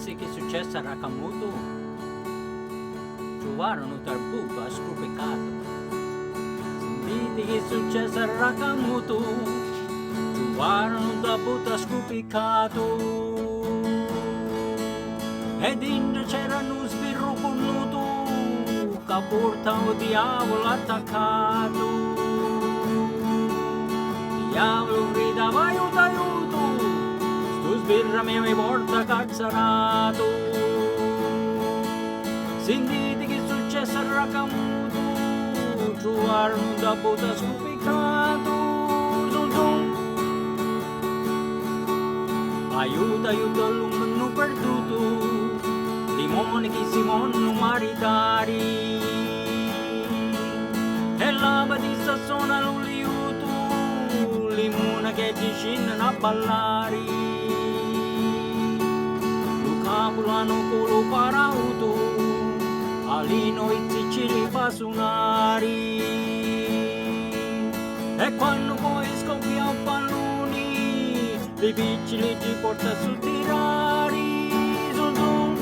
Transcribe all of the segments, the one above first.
disse che successo a Rakamuto? Trovarono un tarbuto scrupicato. Sentite che successo a Rakamuto? Trovarono un tarbuto scrupicato. E dentro c'era uno sbirro cornuto che porta un diavolo attaccato. Diavolo gridava aiuto, aiuto, sto sbirra mi porta cazzarato. Sentite che è successo a Rakamuto, trovarono un tabuto scoppicato. Zum zum. Aiuto, aiuto, l'uomo perduto, limone che si vanno maritari. E la batista suona l'uliuto, limone che vicino a ballare. Lo capulano con lo parauto, alino e zicili fa suonare. E quando poi scoppia un palloni, i piccoli ti porta su tirare. Zum zum.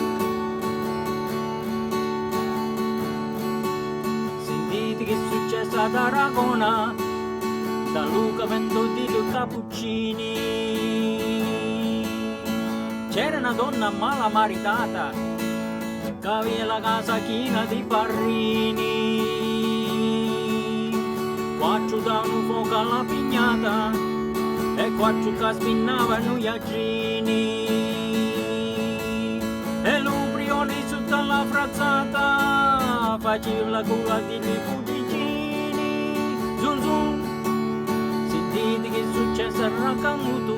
Sentite che è successo ad Aragona, da Luca Vendotti e Luca Puccini. C'era una donna mala maritata che aveva la casa china di barrini. Quattro davano fuoco alla pignata e quattro che spinnavano gli agrini. E l'ubrione sotto alla frazzata faceva la culla di cucicini. Zum zum. Sentite che è successo a Rakamuto,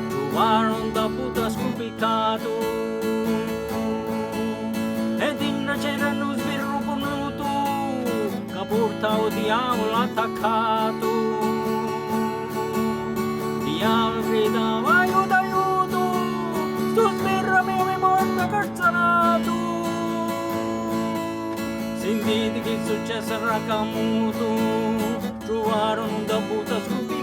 trovarono un tabuto scoppicato. E dentro c'era uno sbirro cornuto che portava il diavolo attaccato. Diavolo gridava aiuto, aiuto, sto sbirro mi porta carzanato. Sentite che è successo a Rakamuto, trovarono un tabuto scoppicato.